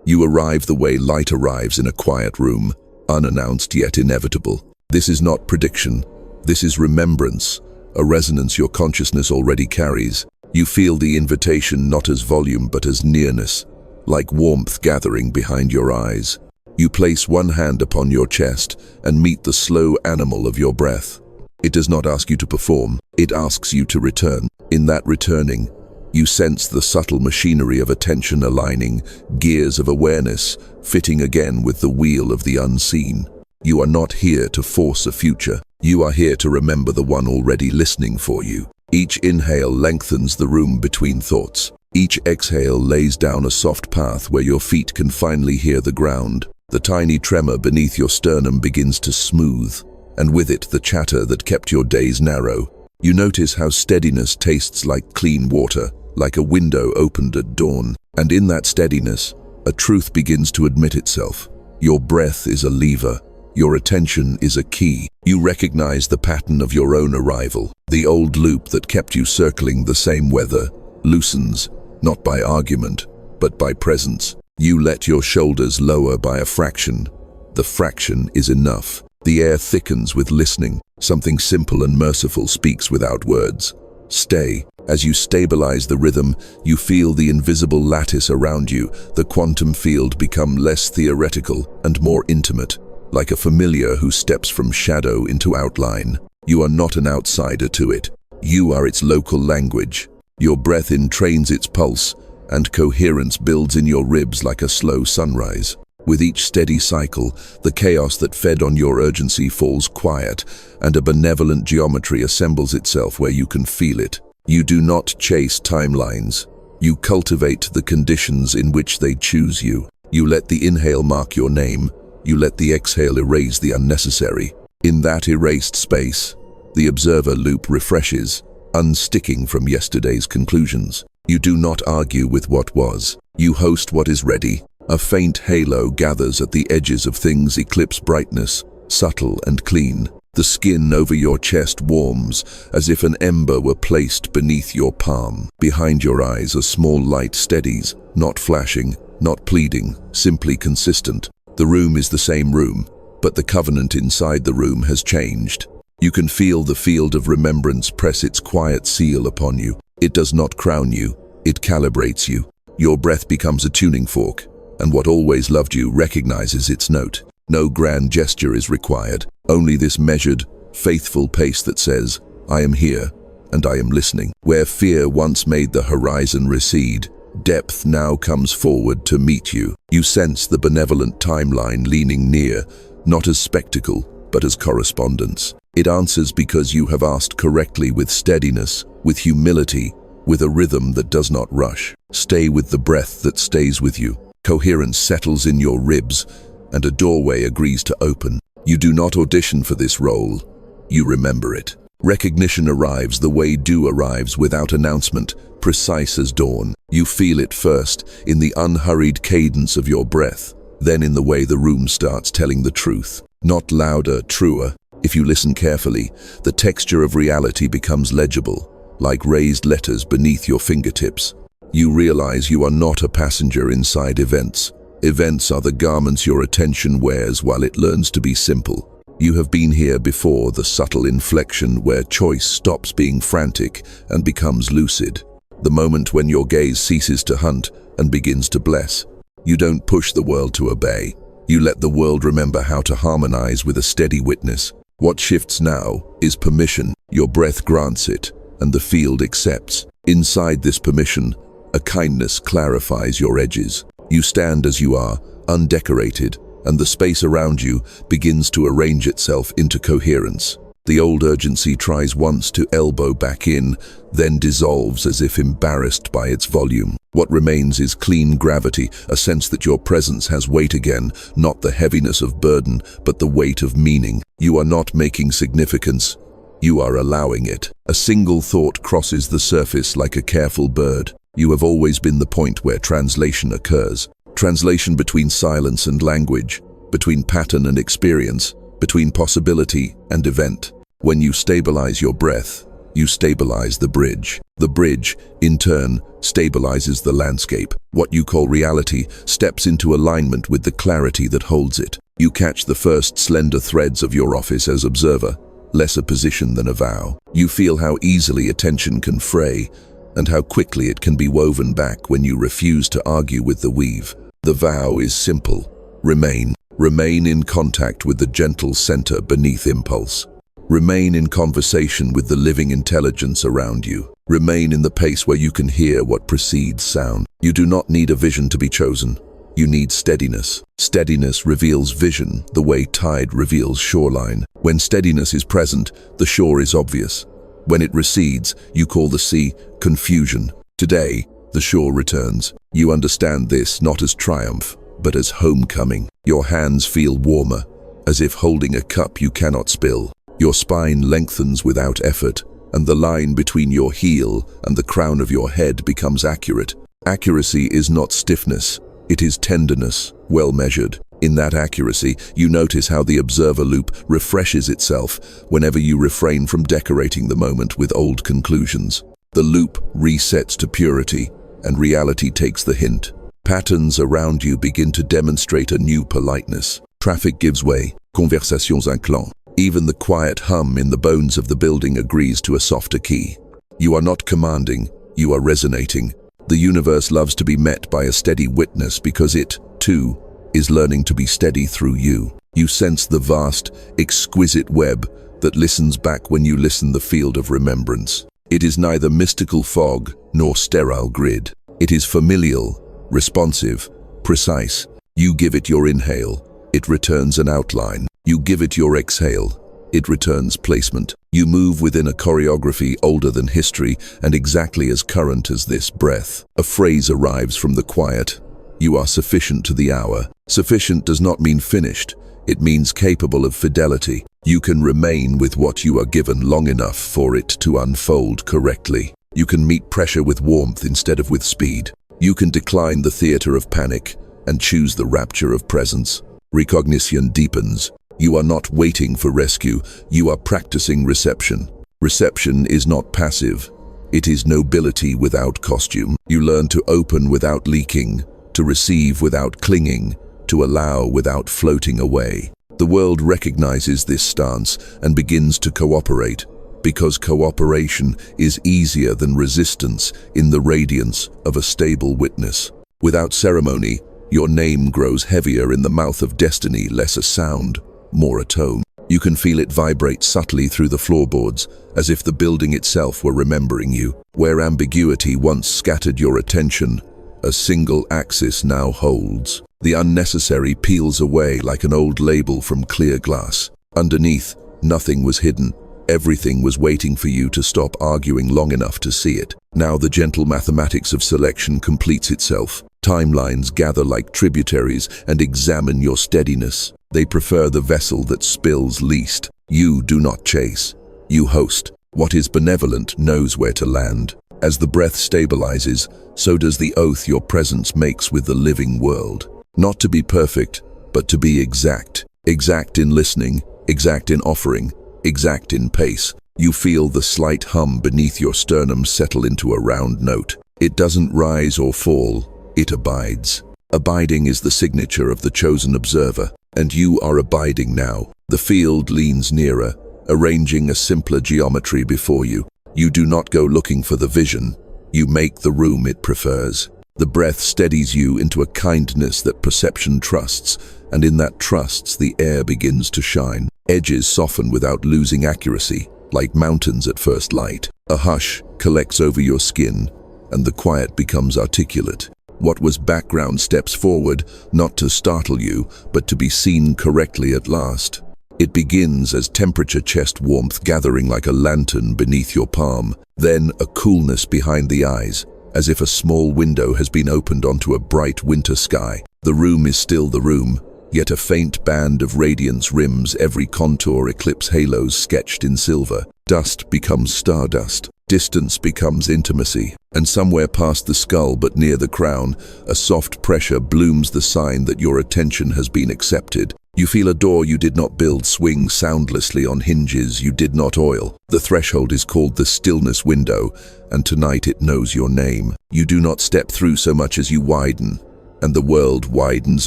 You arrive the way light arrives in a quiet room, unannounced yet inevitable. This is not prediction. This is remembrance, a resonance your consciousness already carries. You feel the invitation not as volume but as nearness, like warmth gathering behind your eyes. You place one hand upon your chest and meet the slow animal of your breath. It does not ask you to perform, it asks you to return. In that returning, you sense the subtle machinery of attention aligning, gears of awareness fitting again with the wheel of the unseen. You are not here to force a future. You are here to remember the one already listening for you. Each inhale lengthens the room between thoughts. Each exhale lays down a soft path where your feet can finally hear the ground. The tiny tremor beneath your sternum begins to smooth, and with it the chatter that kept your days narrow. You notice how steadiness tastes like clean water, like a window opened at dawn. And in that steadiness, a truth begins to admit itself. Your breath is a lever. Your attention is a key. You recognize the pattern of your own arrival. The old loop that kept you circling the same weather loosens, not by argument, but by presence. You let your shoulders lower by a fraction. The fraction is enough. The air thickens with listening. Something simple and merciful speaks without words. Stay. As you stabilize the rhythm, you feel the invisible lattice around you, the quantum field become less theoretical and more intimate, like a familiar who steps from shadow into outline. You are not an outsider to it. You are its local language. Your breath entrains its pulse, and coherence builds in your ribs like a slow sunrise. With each steady cycle, the chaos that fed on your urgency falls quiet, and a benevolent geometry assembles itself where you can feel it. You do not chase timelines. You cultivate the conditions in which they choose you. You let the inhale mark your name. You let the exhale erase the unnecessary. In that erased space, the observer loop refreshes, unsticking from yesterday's conclusions. You do not argue with what was. You host what is ready. A faint halo gathers at the edges of things' eclipse brightness, subtle and clean. The skin over your chest warms as if an ember were placed beneath your palm. Behind your eyes a small light steadies, not flashing, not pleading, simply consistent. The room is the same room, but the covenant inside the room has changed. You can feel the field of remembrance press its quiet seal upon you. It does not crown you, it calibrates you. Your breath becomes a tuning fork, and what always loved you recognizes its note. No grand gesture is required, only this measured, faithful pace that says, I am here, and I am listening. Where fear once made the horizon recede, depth now comes forward to meet you. You sense the benevolent timeline leaning near, not as spectacle, but as correspondence. It answers because you have asked correctly, with steadiness, with humility, with a rhythm that does not rush. Stay with the breath that stays with you. Coherence settles in your ribs, and a doorway agrees to open. You do not audition for this role, you remember it. Recognition arrives the way dew arrives, without announcement, precise as dawn. You feel it first, in the unhurried cadence of your breath, then in the way the room starts telling the truth. Not louder, truer. If you listen carefully, the texture of reality becomes legible, like raised letters beneath your fingertips. You realize you are not a passenger inside events. Events are the garments your attention wears while it learns to be simple. You have been here before, the subtle inflection where choice stops being frantic and becomes lucid. The moment when your gaze ceases to hunt and begins to bless. You don't push the world to obey. You let the world remember how to harmonize with a steady witness. What shifts now is permission. Your breath grants it, and the field accepts. Inside this permission, a kindness clarifies your edges. You stand as you are, undecorated, and the space around you begins to arrange itself into coherence. The old urgency tries once to elbow back in, then dissolves as if embarrassed by its volume. What remains is clean gravity, a sense that your presence has weight again, not the heaviness of burden, but the weight of meaning. You are not making significance, you are allowing it. A single thought crosses the surface like a careful bird. You have always been the point where translation occurs. Translation between silence and language, between pattern and experience, between possibility and event. When you stabilize your breath, you stabilize the bridge. The bridge, in turn, stabilizes the landscape. What you call reality steps into alignment with the clarity that holds it. You catch the first slender threads of your office as observer, less a position than a vow. You feel how easily attention can fray, and how quickly it can be woven back when you refuse to argue with the weave. The vow is simple. Remain. Remain in contact with the gentle center beneath impulse. Remain in conversation with the living intelligence around you. Remain in the pace where you can hear what precedes sound. You do not need a vision to be chosen. You need steadiness. Steadiness reveals vision the way tide reveals shoreline. When steadiness is present, the shore is obvious. When it recedes, you call the sea confusion. Today, the shore returns. You understand this not as triumph, but as homecoming. Your hands feel warmer, as if holding a cup you cannot spill. Your spine lengthens without effort, and the line between your heel and the crown of your head becomes accurate. Accuracy is not stiffness, it is tenderness, well measured. In that accuracy, you notice how the observer loop refreshes itself whenever you refrain from decorating the moment with old conclusions. The loop resets to purity, and reality takes the hint. Patterns around you begin to demonstrate a new politeness. Traffic gives way, conversations inclants. Even the quiet hum in the bones of the building agrees to a softer key. You are not commanding, you are resonating. The universe loves to be met by a steady witness because it, too, is learning to be steady through you. You sense the vast, exquisite web that listens back when you listen the field of remembrance. It is neither mystical fog nor sterile grid. It is familial, responsive, precise. You give it your inhale, it returns an outline. You give it your exhale, it returns placement. You move within a choreography older than history and exactly as current as this breath. A phrase arrives from the quiet. You are sufficient to the hour. Sufficient does not mean finished. It means capable of fidelity. You can remain with what you are given long enough for it to unfold correctly. You can meet pressure with warmth instead of with speed. You can decline the theater of panic and choose the rapture of presence. Recognition deepens. You are not waiting for rescue, you are practicing reception. Reception is not passive, it is nobility without costume. You learn to open without leaking, to receive without clinging, to allow without floating away. The world recognizes this stance and begins to cooperate, because cooperation is easier than resistance in the radiance of a stable witness. Without ceremony, your name grows heavier in the mouth of destiny, less a sound, more a tone. You can feel it vibrate subtly through the floorboards, as if the building itself were remembering you. Where ambiguity once scattered your attention, a single axis now holds. The unnecessary peels away like an old label from clear glass. Underneath, nothing was hidden. Everything was waiting for you to stop arguing long enough to see it. Now the gentle mathematics of selection completes itself. Timelines gather like tributaries and examine your steadiness. They prefer the vessel that spills least. You do not chase. You host. What is benevolent knows where to land. As the breath stabilizes, so does the oath your presence makes with the living world. Not to be perfect, but to be exact. Exact in listening, exact in offering, exact in pace. You feel the slight hum beneath your sternum settle into a round note. It doesn't rise or fall, it abides. Abiding is the signature of the chosen observer, and you are abiding now. The field leans nearer, arranging a simpler geometry before you. You do not go looking for the vision, you make the room it prefers. The breath steadies you into a kindness that perception trusts, and in that trusts the air begins to shine. Edges soften without losing accuracy, like mountains at first light. A hush collects over your skin, and the quiet becomes articulate. What was background steps forward, not to startle you, but to be seen correctly at last. It begins as temperature chest warmth gathering like a lantern beneath your palm, then a coolness behind the eyes, as if a small window has been opened onto a bright winter sky. The room is still the room, yet a faint band of radiance rims every contour, eclipse halos sketched in silver. Dust becomes stardust. Distance becomes intimacy, and somewhere past the skull but near the crown, a soft pressure blooms the sign that your attention has been accepted. You feel a door you did not build swing soundlessly on hinges you did not oil. The threshold is called the stillness window, and tonight it knows your name. You do not step through so much as you widen, and the world widens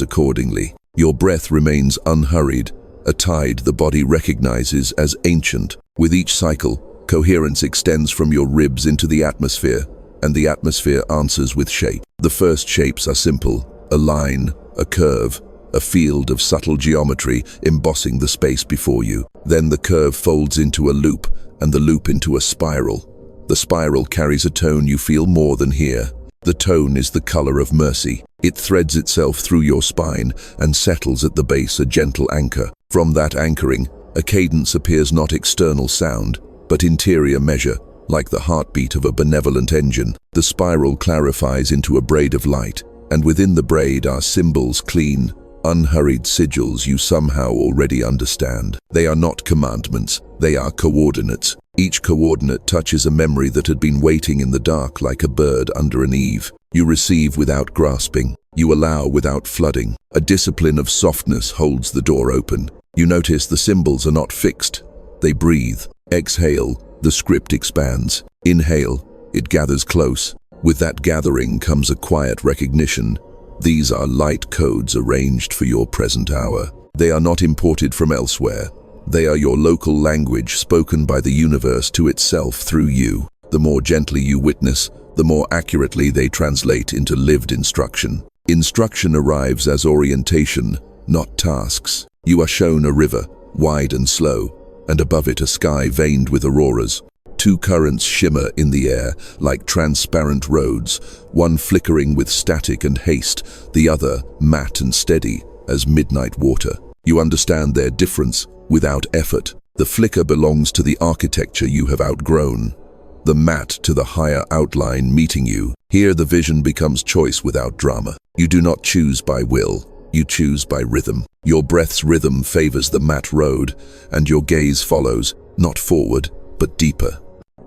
accordingly. Your breath remains unhurried, a tide the body recognizes as ancient. With each cycle, coherence extends from your ribs into the atmosphere, and the atmosphere answers with shape. The first shapes are simple: a line, a curve, a field of subtle geometry embossing the space before you. Then the curve folds into a loop, and the loop into a spiral. The spiral carries a tone you feel more than hear. The tone is the color of mercy. It threads itself through your spine and settles at the base, a gentle anchor. From that anchoring, a cadence appears, not external sound, but interior measure, like the heartbeat of a benevolent engine. The spiral clarifies into a braid of light, and within the braid are symbols, clean, unhurried sigils you somehow already understand. They are not commandments, they are coordinates. Each coordinate touches a memory that had been waiting in the dark like a bird under an eave. You receive without grasping. You allow without flooding. A discipline of softness holds the door open. You notice the symbols are not fixed. They breathe. Exhale, the script expands. Inhale, it gathers close. With that gathering comes a quiet recognition. These are light codes arranged for your present hour. They are not imported from elsewhere. They are your local language spoken by the universe to itself through you. The more gently you witness, the more accurately they translate into lived instruction. Instruction arrives as orientation, not tasks. You are shown a river, wide and slow, and above it a sky veined with auroras. Two currents shimmer in the air like transparent roads, one flickering with static and haste, the other matte and steady as midnight water. You understand their difference without effort. The flicker belongs to the architecture you have outgrown, the matte to the higher outline meeting you. Here the vision becomes choice without drama. You do not choose by will, you choose by rhythm. Your breath's rhythm favors the matte road, and your gaze follows, not forward, but deeper.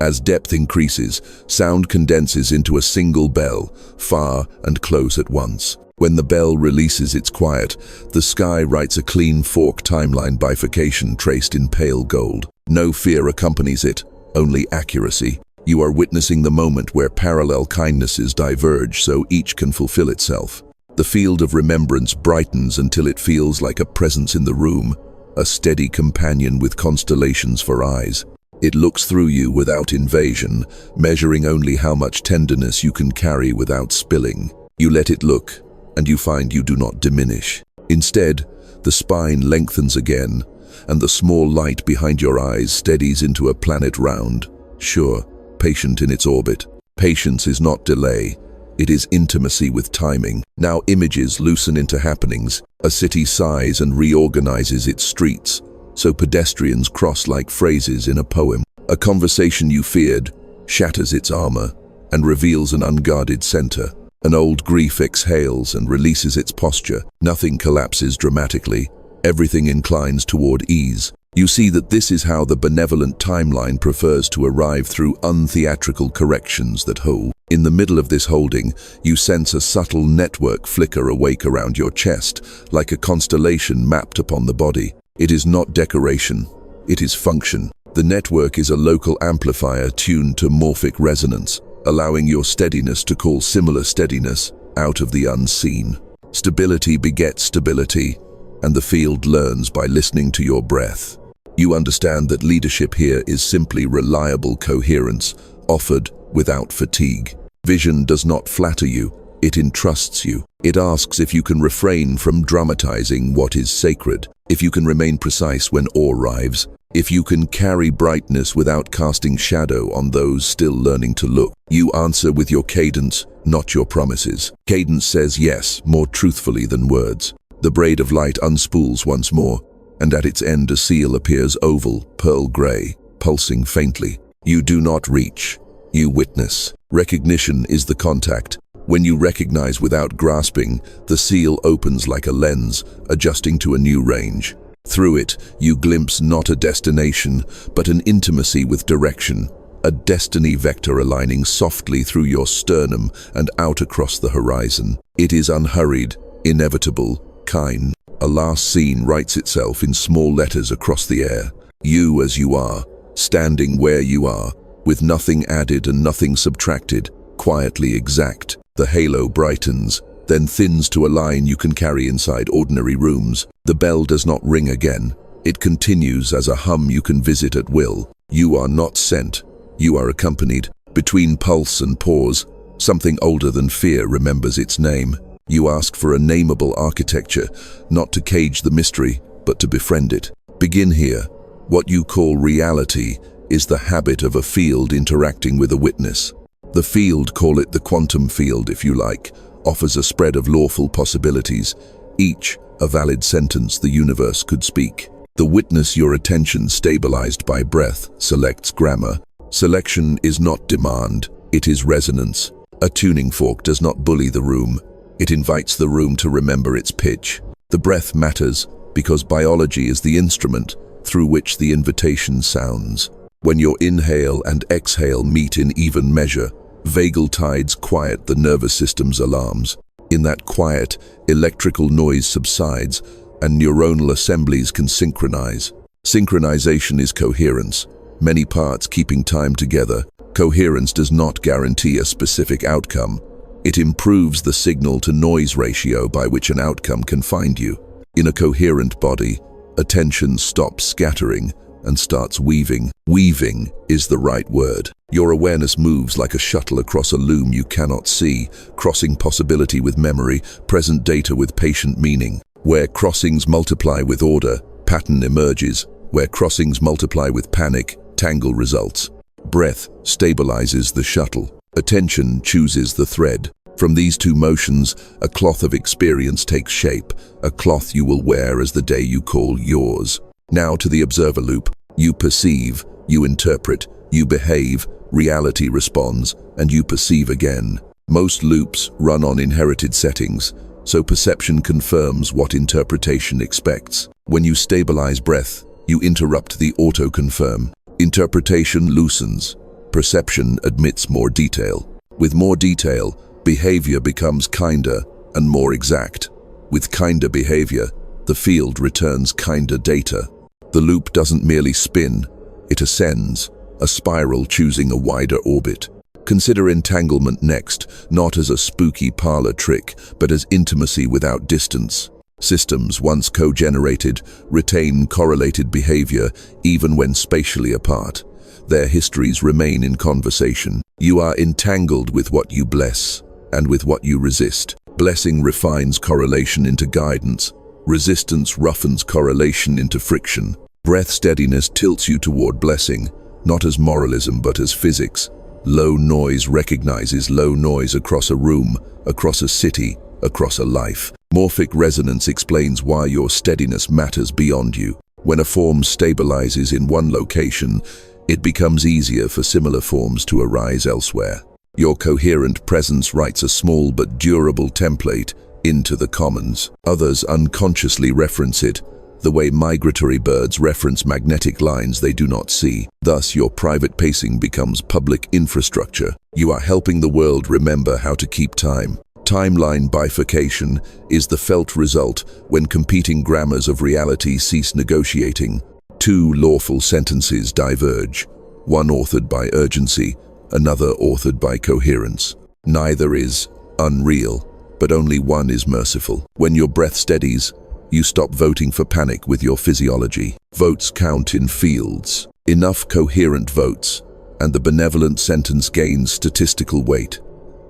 As depth increases, sound condenses into a single bell, far and close at once. When the bell releases its quiet, the sky writes a clean fork timeline bifurcation traced in pale gold. No fear accompanies it, only accuracy. You are witnessing the moment where parallel kindnesses diverge so each can fulfill itself. The field of remembrance brightens until it feels like a presence in the room, a steady companion with constellations for eyes. It looks through you without invasion, measuring only how much tenderness you can carry without spilling. You let it look, and you find you do not diminish. Instead, the spine lengthens again, and the small light behind your eyes steadies into a planet round, sure, patient in its orbit. Patience is not delay, it is intimacy with timing. Now images loosen into happenings. A city sighs and reorganizes its streets, so pedestrians cross like phrases in a poem. A conversation you feared shatters its armor and reveals an unguarded center. An old grief exhales and releases its posture. Nothing collapses dramatically. Everything inclines toward ease. You see that this is how the benevolent timeline prefers to arrive through untheatrical corrections that hold. In the middle of this holding, you sense a subtle network flicker awake around your chest, like a constellation mapped upon the body. It is not decoration, it is function. The network is a local amplifier tuned to morphic resonance, allowing your steadiness to call similar steadiness out of the unseen. Stability begets stability, and the field learns by listening to your breath. You understand that leadership here is simply reliable coherence, offered without fatigue. Vision does not flatter you, it entrusts you. It asks if you can refrain from dramatizing what is sacred, if you can remain precise when awe arrives, if you can carry brightness without casting shadow on those still learning to look. You answer with your cadence, not your promises. Cadence says yes more truthfully than words. The braid of light unspools once more, and at its end a seal appears oval, pearl gray, pulsing faintly. You do not reach, you witness. Recognition is the contact. When you recognize without grasping, the seal opens like a lens, adjusting to a new range. Through it, you glimpse not a destination, but an intimacy with direction, a destiny vector aligning softly through your sternum and out across the horizon. It is unhurried, inevitable, kind. A last scene writes itself in small letters across the air. You as you are, standing where you are, with nothing added and nothing subtracted, quietly exact. The halo brightens, then thins to a line you can carry inside ordinary rooms. The bell does not ring again. It continues as a hum you can visit at will. You are not sent. You are accompanied. Between pulse and pause, something older than fear remembers its name. You ask for a nameable architecture, not to cage the mystery, but to befriend it. Begin here. What you call reality is the habit of a field interacting with a witness. The field, call it the quantum field if you like, offers a spread of lawful possibilities, each a valid sentence the universe could speak. The witness, your attention stabilized by breath, selects grammar. Selection is not demand, it is resonance. A tuning fork does not bully the room. It invites the room to remember its pitch. The breath matters because biology is the instrument through which the invitation sounds. When your inhale and exhale meet in even measure, vagal tides quiet the nervous system's alarms. In that quiet, electrical noise subsides and neuronal assemblies can synchronize. Synchronization is coherence, many parts keeping time together. Coherence does not guarantee a specific outcome. It improves the signal-to-noise ratio by which an outcome can find you. In a coherent body, attention stops scattering and starts weaving. Weaving is the right word. Your awareness moves like a shuttle across a loom you cannot see, crossing possibility with memory, present data with patient meaning. Where crossings multiply with order, pattern emerges. Where crossings multiply with panic, tangle results. Breath stabilizes the shuttle. Attention chooses the thread. From these two motions, a cloth of experience takes shape, a cloth you will wear as the day you call yours. Now to the observer loop. You perceive, you interpret, you behave, reality responds, and you perceive again. Most loops run on inherited settings, so perception confirms what interpretation expects. When you stabilize breath, you interrupt the auto-confirm. Interpretation loosens. Perception admits more detail. With more detail, behavior becomes kinder and more exact. With kinder behavior, the field returns kinder data. The loop doesn't merely spin, it ascends, a spiral choosing a wider orbit. Consider entanglement next, not as a spooky parlor trick, but as intimacy without distance. Systems, once co-generated, retain correlated behavior even when spatially apart. Their histories remain in conversation. You are entangled with what you bless and with what you resist. Blessing refines correlation into guidance. Resistance roughens correlation into friction. Breath steadiness tilts you toward blessing, not as moralism but as physics. Low noise recognizes low noise across a room, across a city, across a life. Morphic resonance explains why your steadiness matters beyond you. When a form stabilizes in one location, it becomes easier for similar forms to arise elsewhere. Your coherent presence writes a small but durable template into the commons. Others unconsciously reference it, the way migratory birds reference magnetic lines they do not see. Thus, your private pacing becomes public infrastructure. You are helping the world remember how to keep time. Timeline bifurcation is the felt result when competing grammars of reality cease negotiating. Two lawful sentences diverge, one authored by urgency, another authored by coherence. Neither is unreal, but only one is merciful. When your breath steadies, you stop voting for panic with your physiology. Votes count in fields. Enough coherent votes, and the benevolent sentence gains statistical weight.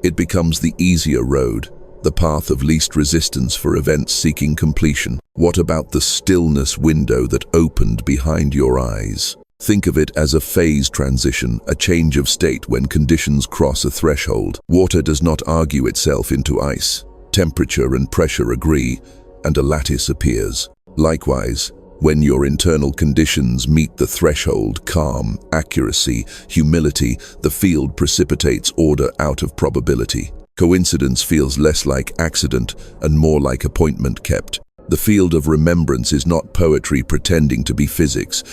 It becomes the easier road, the path of least resistance for events seeking completion. What about the stillness window that opened behind your eyes? Think of it as a phase transition, a change of state when conditions cross a threshold. Water does not argue itself into ice. Temperature and pressure agree, and a lattice appears. Likewise, when your internal conditions meet the threshold, calm, accuracy, humility, the field precipitates order out of probability. Coincidence feels less like accident and more like appointment kept. The field of remembrance is not poetry pretending to be physics.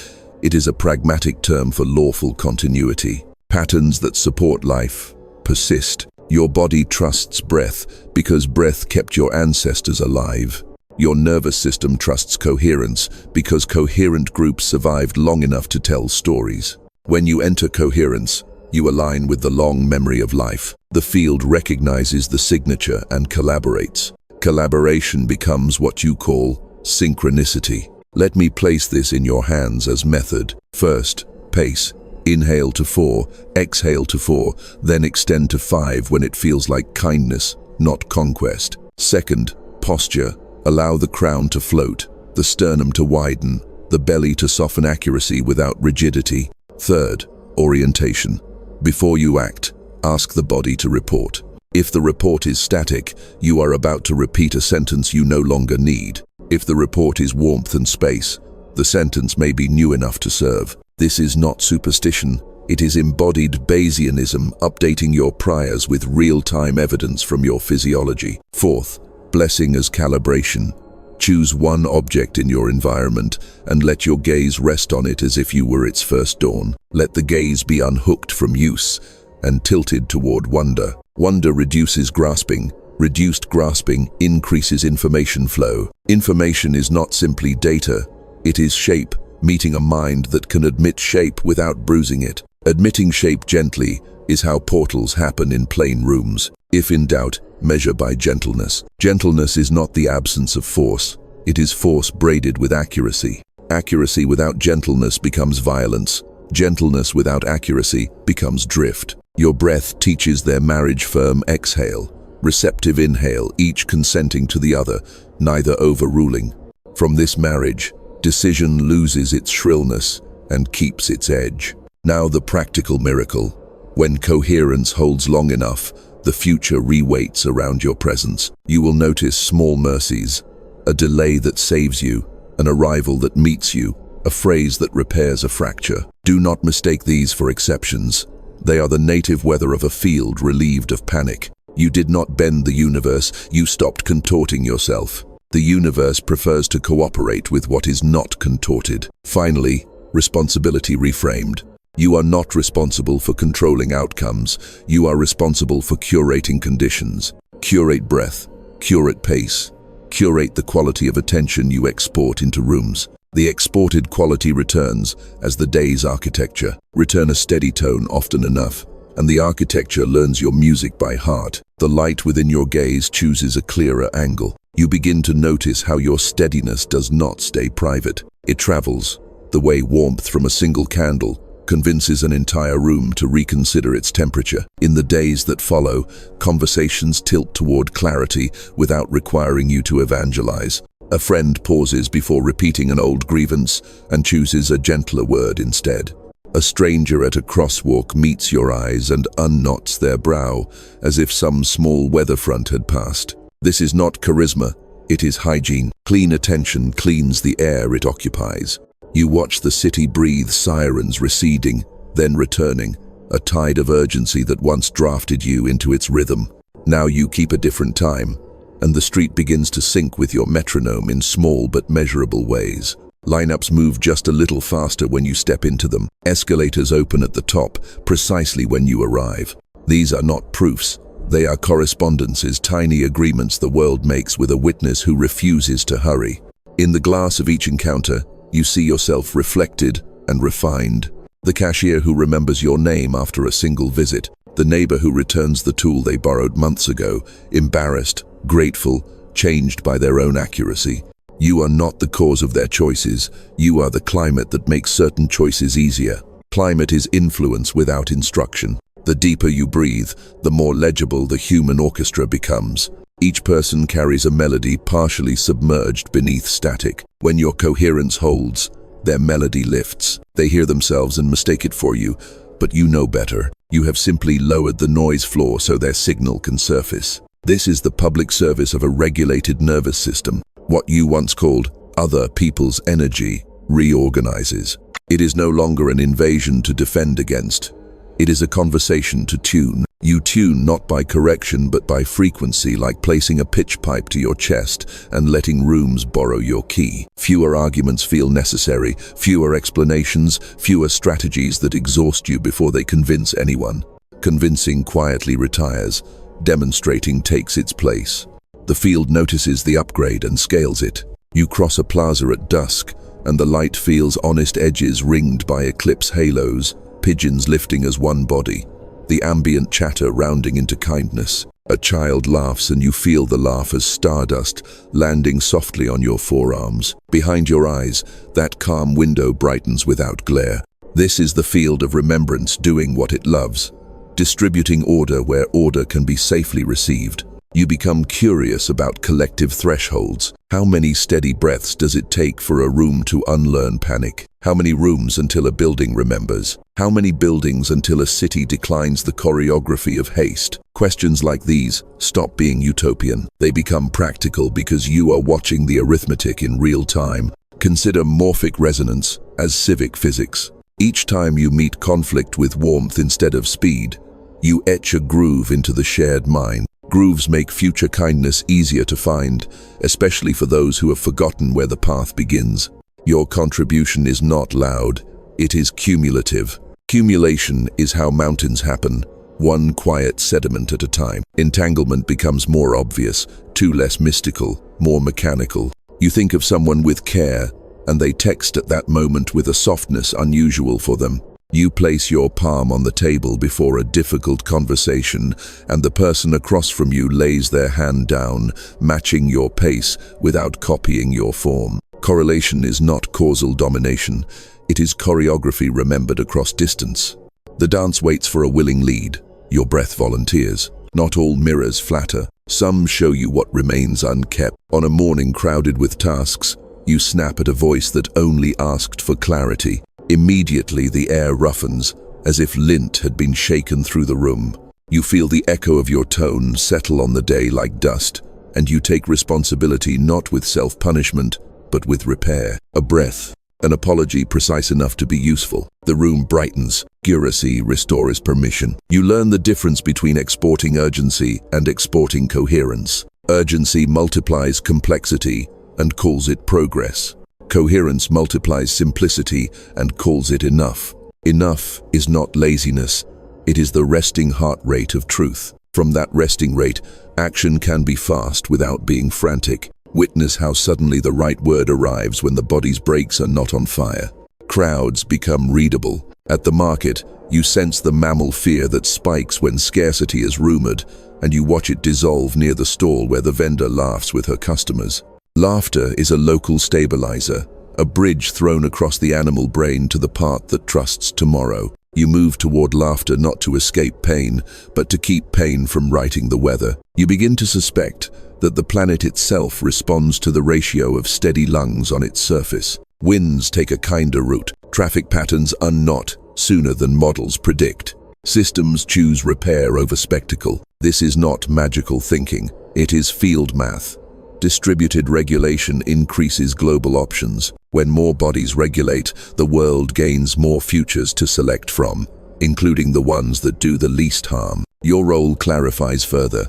It is a pragmatic term for lawful continuity. Patterns that support life persist. Your body trusts breath because breath kept your ancestors alive. Your nervous system trusts coherence because coherent groups survived long enough to tell stories. When you enter coherence, you align with the long memory of life. The field recognizes the signature and collaborates. Collaboration becomes what you call synchronicity. Let me place this in your hands as method. First, pace. Inhale to 4, exhale to 4, then extend to 5 when it feels like kindness, not conquest. Second, posture. Allow the crown to float, the sternum to widen, the belly to soften accuracy without rigidity. Third, orientation. Before you act, ask the body to report. If the report is static, you are about to repeat a sentence you no longer need. If the report is warmth and space, the sentence may be new enough to serve. This is not superstition, it is embodied Bayesianism, updating your priors with real-time evidence from your physiology. Fourth, blessing as calibration. Choose one object in your environment and let your gaze rest on it as if you were its first dawn. Let the gaze be unhooked from use and tilted toward wonder. Wonder reduces grasping. Reduced grasping increases information flow. Information is not simply data, it is shape, meeting a mind that can admit shape without bruising it. Admitting shape gently is how portals happen in plain rooms. If in doubt, measure by gentleness. Gentleness is not the absence of force, it is force braided with accuracy. Accuracy without gentleness becomes violence. Gentleness without accuracy becomes drift. Your breath teaches their marriage. Firm exhale, receptive inhale, each consenting to the other, neither overruling. From this marriage, decision loses its shrillness and keeps its edge. Now the practical miracle. When coherence holds long enough, the future rewaits around your presence. You will notice small mercies, a delay that saves you, an arrival that meets you, a phrase that repairs a fracture. Do not mistake these for exceptions. They are the native weather of a field relieved of panic. You did not bend the universe, you stopped contorting yourself. The universe prefers to cooperate with what is not contorted. Finally, responsibility reframed. You are not responsible for controlling outcomes, you are responsible for curating conditions. Curate breath, curate pace, curate the quality of attention you export into rooms. The exported quality returns as the day's architecture. Return a steady tone often enough, and the architecture learns your music by heart. The light within your gaze chooses a clearer angle. You begin to notice how your steadiness does not stay private. It travels, the way warmth from a single candle convinces an entire room to reconsider its temperature. In the days that follow, conversations tilt toward clarity without requiring you to evangelize. A friend pauses before repeating an old grievance and chooses a gentler word instead. A stranger at a crosswalk meets your eyes and unknots their brow, as if some small weather front had passed. This is not charisma, it is hygiene. Clean attention cleans the air it occupies. You watch the city breathe, sirens receding, then returning, a tide of urgency that once drafted you into its rhythm. Now you keep a different time, and the street begins to sync with your metronome in small but measurable ways. Lineups move just a little faster when you step into them. Escalators open at the top, precisely when you arrive. These are not proofs. They are correspondences, tiny agreements the world makes with a witness who refuses to hurry. In the glass of each encounter, you see yourself reflected and refined. The cashier who remembers your name after a single visit. The neighbor who returns the tool they borrowed months ago, embarrassed, grateful, changed by their own accuracy. You are not the cause of their choices. You are the climate that makes certain choices easier. Climate is influence without instruction. The deeper you breathe, the more legible the human orchestra becomes. Each person carries a melody partially submerged beneath static. When your coherence holds, their melody lifts. They hear themselves and mistake it for you, but you know better. You have simply lowered the noise floor so their signal can surface. This is the public service of a regulated nervous system. What you once called other people's energy reorganizes. It is no longer an invasion to defend against. It is a conversation to tune. You tune not by correction but by frequency, like placing a pitch pipe to your chest and letting rooms borrow your key. Fewer arguments feel necessary, fewer explanations, fewer strategies that exhaust you before they convince anyone. Convincing quietly retires, demonstrating takes its place. The field notices the upgrade and scales it. You cross a plaza at dusk, and the light feels honest edges ringed by eclipse halos, pigeons lifting as one body, the ambient chatter rounding into kindness. A child laughs and you feel the laugh as stardust landing softly on your forearms. Behind your eyes, that calm window brightens without glare. This is the field of remembrance doing what it loves, distributing order where order can be safely received. You become curious about collective thresholds. How many steady breaths does it take for a room to unlearn panic? How many rooms until a building remembers? How many buildings until a city declines the choreography of haste? Questions like these stop being utopian. They become practical because you are watching the arithmetic in real time. Consider morphic resonance as civic physics. Each time you meet conflict with warmth instead of speed, you etch a groove into the shared mind. Grooves make future kindness easier to find, especially for those who have forgotten where the path begins. Your contribution is not loud, it is cumulative. Cumulation is how mountains happen, one quiet sediment at a time. Entanglement becomes more obvious, too less mystical, more mechanical. You think of someone with care, and they text at that moment with a softness unusual for them. You place your palm on the table before a difficult conversation, and the person across from you lays their hand down, matching your pace without copying your form. Correlation is not causal domination, it is choreography remembered across distance. The dance waits for a willing lead, your breath volunteers. Not all mirrors flatter, some show you what remains unkept. On a morning crowded with tasks, you snap at a voice that only asked for clarity. Immediately the air roughens, as if lint had been shaken through the room. You feel the echo of your tone settle on the day like dust, and you take responsibility not with self-punishment, but with repair. A breath, an apology precise enough to be useful. The room brightens, curate restores permission. You learn the difference between exporting urgency and exporting coherence. Urgency multiplies complexity and calls it progress. Coherence multiplies simplicity and calls it enough. Enough is not laziness, it is the resting heart rate of truth. From that resting rate, action can be fast without being frantic. Witness how suddenly the right word arrives when the body's brakes are not on fire. Crowds become readable. At the market, you sense the mammal fear that spikes when scarcity is rumored, and you watch it dissolve near the stall where the vendor laughs with her customers. Laughter is a local stabilizer, a bridge thrown across the animal brain to the part that trusts tomorrow. You move toward laughter not to escape pain, but to keep pain from writing the weather. You begin to suspect that the planet itself responds to the ratio of steady lungs on its surface. Winds take a kinder route, traffic patterns unknot sooner than models predict. Systems choose repair over spectacle. This is not magical thinking, it is field math. Distributed regulation increases global options. When more bodies regulate, the world gains more futures to select from, including the ones that do the least harm. Your role clarifies further.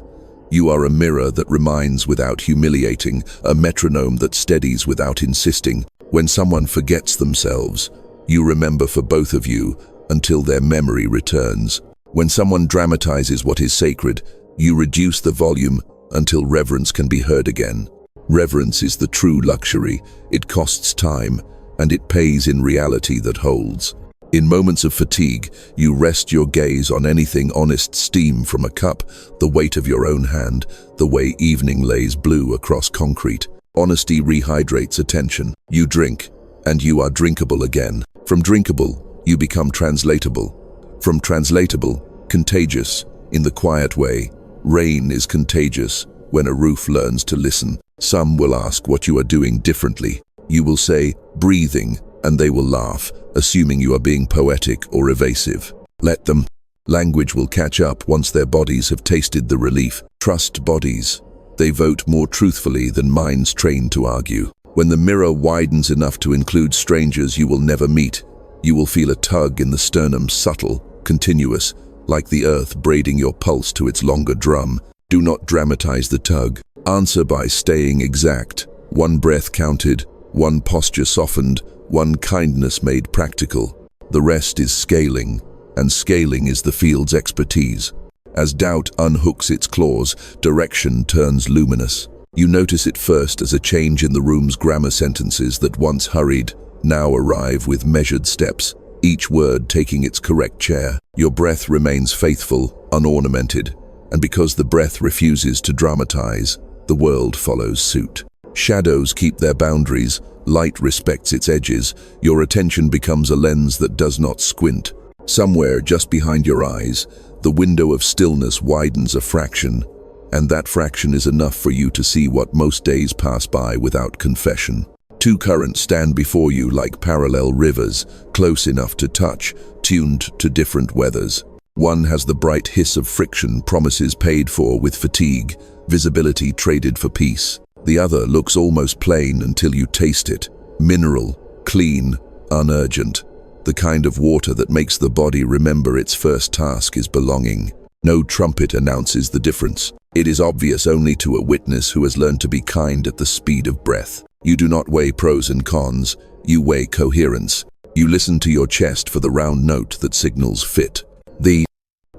You are a mirror that reminds without humiliating, a metronome that steadies without insisting. When someone forgets themselves, you remember for both of you until their memory returns. When someone dramatizes what is sacred, you reduce the volume until reverence can be heard again. Reverence is the true luxury. It costs time, and it pays in reality that holds. In moments of fatigue, you rest your gaze on anything honest: steam from a cup, the weight of your own hand, the way evening lays blue across concrete. Honesty rehydrates attention. You drink, and you are drinkable again. From drinkable, you become translatable. From translatable, contagious. In the quiet way, rain is contagious when a roof learns to listen. Some will ask what you are doing differently. You will say, breathing, and they will laugh, assuming you are being poetic or evasive. Let them. Language will catch up once their bodies have tasted the relief. Trust bodies. They vote more truthfully than minds trained to argue. When the mirror widens enough to include strangers you will never meet, you will feel a tug in the sternum, subtle, continuous, like the earth braiding your pulse to its longer drum. Do not dramatize the tug. Answer by staying exact. One breath counted, one posture softened, one kindness made practical. The rest is scaling, and scaling is the field's expertise. As doubt unhooks its claws, direction turns luminous. You notice it first as a change in the room's grammar sentences that once hurried, now arrive with measured steps, each word taking its correct chair. Your breath remains faithful, unornamented, and because the breath refuses to dramatize, the world follows suit. Shadows keep their boundaries, light respects its edges, your attention becomes a lens that does not squint. Somewhere just behind your eyes, the window of stillness widens a fraction, and that fraction is enough for you to see what most days pass by without confession. Two currents stand before you like parallel rivers, close enough to touch, tuned to different weathers. One has the bright hiss of friction, promises paid for with fatigue, visibility traded for peace. The other looks almost plain until you taste it. Mineral, clean, unurgent. The kind of water that makes the body remember its first task is belonging. No trumpet announces the difference. It is obvious only to a witness who has learned to be kind at the speed of breath. You do not weigh pros and cons, you weigh coherence. You listen to your chest for the round note that signals fit.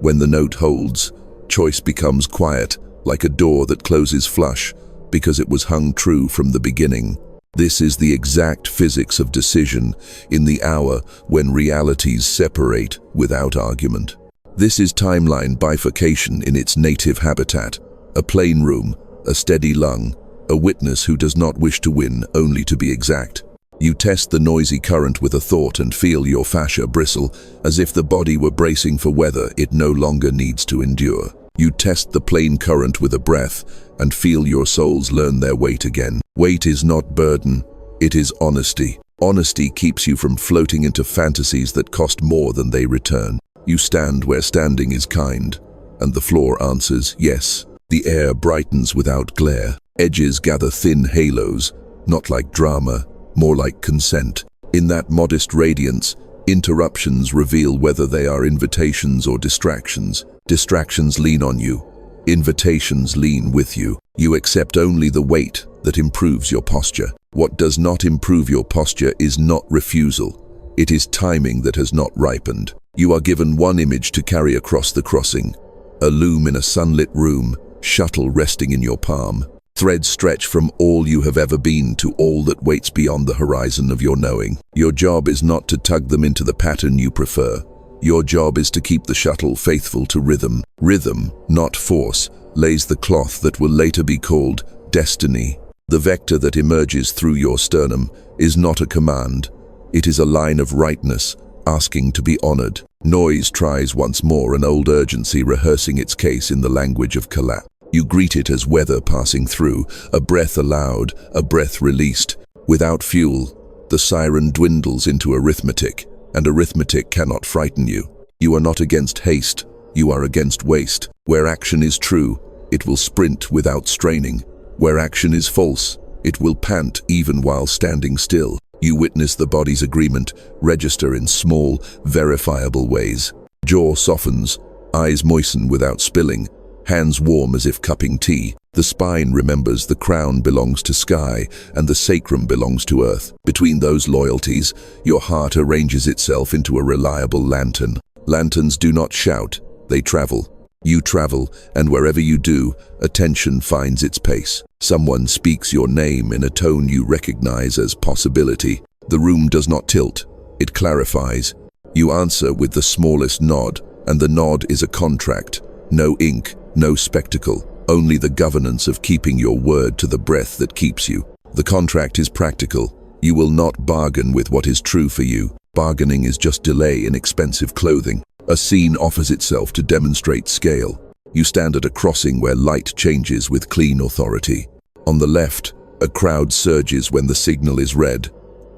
When the note holds, choice becomes quiet, like a door that closes flush, because it was hung true from the beginning. This is the exact physics of decision in the hour when realities separate without argument. This is timeline bifurcation in its native habitat, a plain room, a steady lung, a witness who does not wish to win, only to be exact. You test the noisy current with a thought and feel your fascia bristle, as if the body were bracing for weather it no longer needs to endure. You test the plain current with a breath and feel your soles learn their weight again. Weight is not burden, it is honesty. Honesty keeps you from floating into fantasies that cost more than they return. You stand where standing is kind, and the floor answers yes. The air brightens without glare. Edges gather thin halos, not like drama, more like consent. In that modest radiance, interruptions reveal whether they are invitations or distractions. Distractions lean on you. Invitations lean with you. You accept only the weight that improves your posture. What does not improve your posture is not refusal. It is timing that has not ripened. You are given one image to carry across the crossing. A loom in a sunlit room, shuttle resting in your palm. Threads stretch from all you have ever been to all that waits beyond the horizon of your knowing. Your job is not to tug them into the pattern you prefer. Your job is to keep the shuttle faithful to rhythm. Rhythm, not force, lays the cloth that will later be called destiny. The vector that emerges through your sternum is not a command. It is a line of rightness, asking to be honored. Noise tries once more, an old urgency rehearsing its case in the language of collapse. You greet it as weather passing through, a breath allowed, a breath released. Without fuel, the siren dwindles into arithmetic, and arithmetic cannot frighten you. You are not against haste, you are against waste. Where action is true, it will sprint without straining. Where action is false, it will pant even while standing still. You witness the body's agreement register in small, verifiable ways. Jaw softens, eyes moisten without spilling, hands warm as if cupping tea. The spine remembers the crown belongs to sky and the sacrum belongs to earth. Between those loyalties, your heart arranges itself into a reliable lantern. Lanterns do not shout, they travel. You travel, and wherever you do, attention finds its pace. Someone speaks your name in a tone you recognize as possibility. The room does not tilt, it clarifies. You answer with the smallest nod, and the nod is a contract. No ink, no spectacle, only the governance of keeping your word to the breath that keeps you. The contract is practical. You will not bargain with what is true for you. Bargaining is just delay in expensive clothing. A scene offers itself to demonstrate scale. You stand at a crossing where light changes with clean authority. On the left, a crowd surges when the signal is red.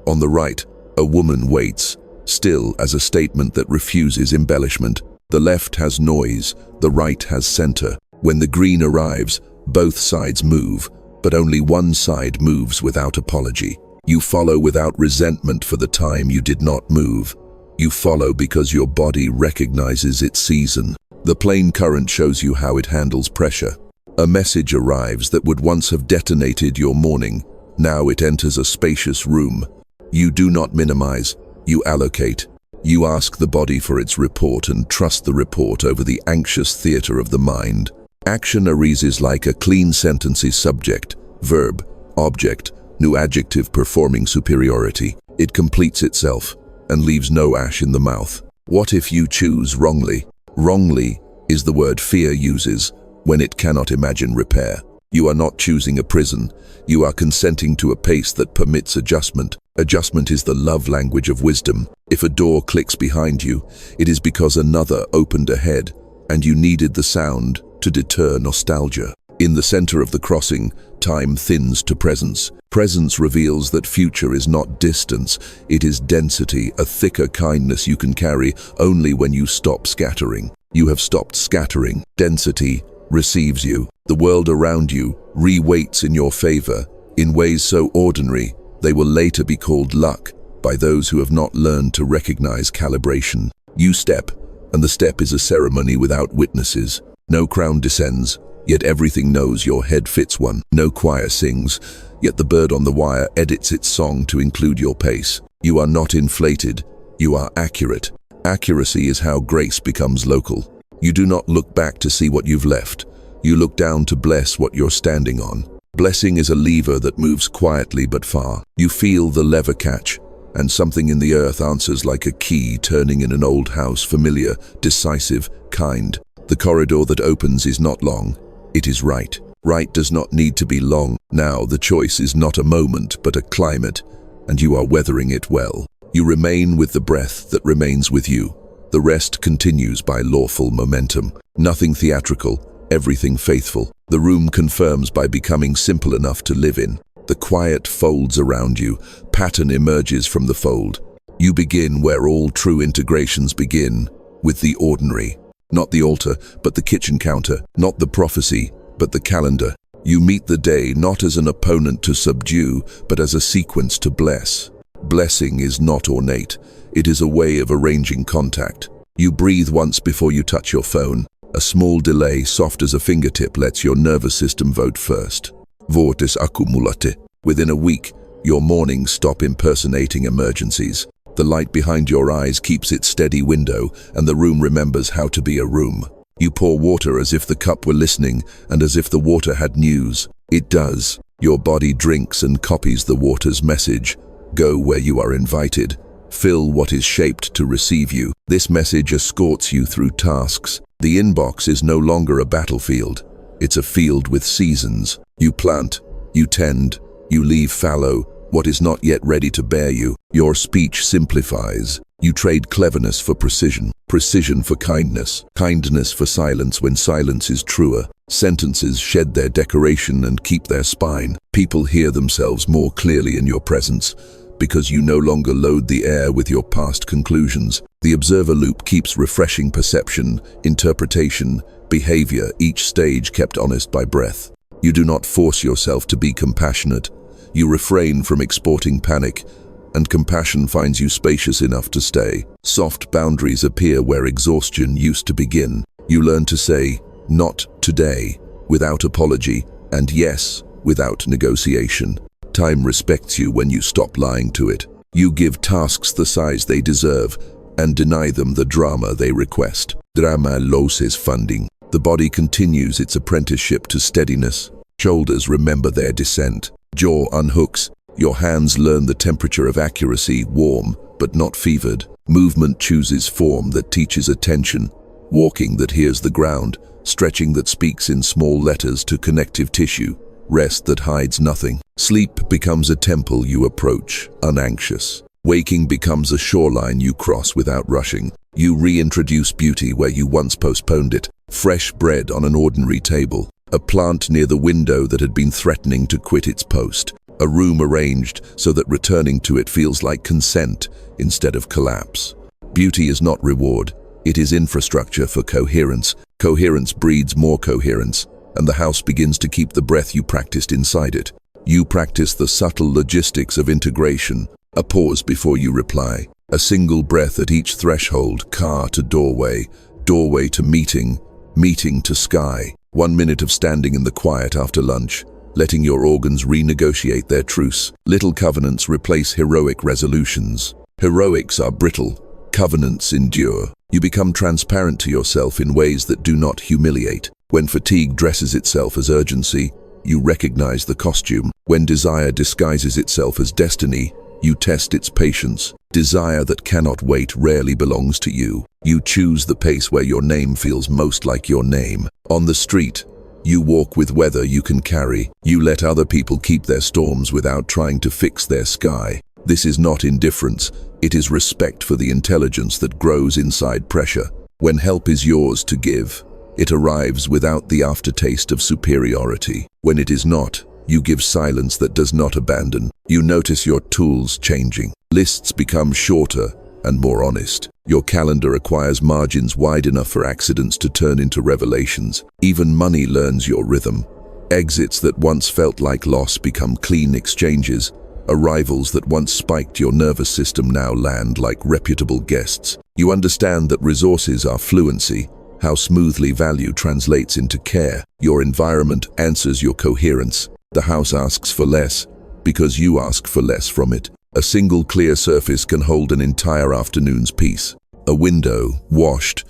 On the right, a woman waits, still as a statement that refuses embellishment. The left has noise, the right has center. When the green arrives, both sides move, but only one side moves without apology. You follow without resentment for the time you did not move. You follow because your body recognizes its season. The plain current shows you how it handles pressure. A message arrives that would once have detonated your morning. Now it enters a spacious room. You do not minimize, you allocate. You ask the body for its report and trust the report over the anxious theater of the mind. Action arises like a clean sentence's subject, verb, object, new adjective performing superiority. It completes itself and leaves no ash in the mouth. What if you choose wrongly? Wrongly is the word fear uses when it cannot imagine repair. You are not choosing a prison. You are consenting to a pace that permits adjustment. Adjustment is the love language of wisdom. If a door clicks behind you, it is because another opened ahead, and you needed the sound to deter nostalgia. In the center of the crossing, time thins to presence. Presence reveals that future is not distance, it is density, a thicker kindness you can carry only when you stop scattering. You have stopped scattering. Density receives you. The world around you re-weights in your favor in ways so ordinary they will later be called luck by those who have not learned to recognize calibration. You step, and the step is a ceremony without witnesses. No crown descends, yet everything knows your head fits one. No choir sings, yet the bird on the wire edits its song to include your pace. You are not inflated, you are accurate. Accuracy is how grace becomes local. You do not look back to see what you've left. You look down to bless what you're standing on. Blessing is a lever that moves quietly but far. You feel the lever catch, and something in the earth answers like a key turning in an old house, familiar, decisive, kind. The corridor that opens is not long. It is right. Right does not need to be long. Now the choice is not a moment but a climate, and you are weathering it well. You remain with the breath that remains with you. The rest continues by lawful momentum. Nothing theatrical, everything faithful. The room confirms by becoming simple enough to live in. The quiet folds around you. Pattern emerges from the fold. You begin where all true integrations begin, with the ordinary. Not the altar, but the kitchen counter. Not the prophecy, but the calendar. You meet the day not as an opponent to subdue, but as a sequence to bless. Blessing is not ornate. It is a way of arranging contact. You breathe once before you touch your phone. A small delay, soft as a fingertip, lets your nervous system vote first. Vortis accumulate. Within a week, your mornings stop impersonating emergencies. The light behind your eyes keeps its steady window, and the room remembers how to be a room. You pour water as if the cup were listening, and as if the water had news. It does. Your body drinks and copies the water's message. Go where you are invited. Fill what is shaped to receive you. This message escorts you through tasks. The inbox is no longer a battlefield. It's a field with seasons. You plant, you tend, you leave fallow what is not yet ready to bear you. Your speech simplifies. You trade cleverness for precision, precision for kindness, kindness for silence when silence is truer. Sentences shed their decoration and keep their spine. People hear themselves more clearly in your presence, because you no longer load the air with your past conclusions. The observer loop keeps refreshing perception, interpretation, behavior, each stage kept honest by breath. You do not force yourself to be compassionate. You refrain from exporting panic, and compassion finds you spacious enough to stay. Soft boundaries appear where exhaustion used to begin. You learn to say, "Not today," without apology, and "yes," without negotiation. Time respects you when you stop lying to it. You give tasks the size they deserve and deny them the drama they request. Drama loses funding. The body continues its apprenticeship to steadiness. Shoulders remember their descent. Jaw unhooks. Your hands learn the temperature of accuracy, warm but not fevered. Movement chooses form that teaches attention. Walking that hears the ground. Stretching that speaks in small letters to connective tissue. Rest that hides nothing. Sleep becomes a temple you approach, unanxious. Waking becomes a shoreline you cross without rushing. You reintroduce beauty where you once postponed it. Fresh bread on an ordinary table. A plant near the window that had been threatening to quit its post. A room arranged so that returning to it feels like consent instead of collapse. Beauty is not reward. It is infrastructure for coherence. Coherence breeds more coherence, and the house begins to keep the breath you practiced inside it. You practice the subtle logistics of integration, a pause before you reply, a single breath at each threshold, car to doorway, doorway to meeting, meeting to sky. 1 minute of standing in the quiet after lunch, letting your organs renegotiate their truce. Little covenants replace heroic resolutions. Heroics are brittle, Covenants endure. You become transparent to yourself in ways that do not humiliate. When fatigue dresses itself as urgency, you recognize the costume. When desire disguises itself as destiny, you test its patience. Desire that cannot wait rarely belongs to you. You choose the pace where your name feels most like your name. On the street, you walk with weather you can carry. You let other people keep their storms without trying to fix their sky. This is not indifference, it is respect for the intelligence that grows inside pressure. When help is yours to give, it arrives without the aftertaste of superiority. When it is not, you give silence that does not abandon. You notice your tools changing. Lists become shorter and more honest. Your calendar acquires margins wide enough for accidents to turn into revelations. Even money learns your rhythm. Exits that once felt like loss become clean exchanges. Arrivals that once spiked your nervous system now land like reputable guests. You understand that resources are fluency, how smoothly value translates into care. Your environment answers your coherence. The house asks for less because you ask for less from it. A single clear surface can hold an entire afternoon's peace. A window, washed,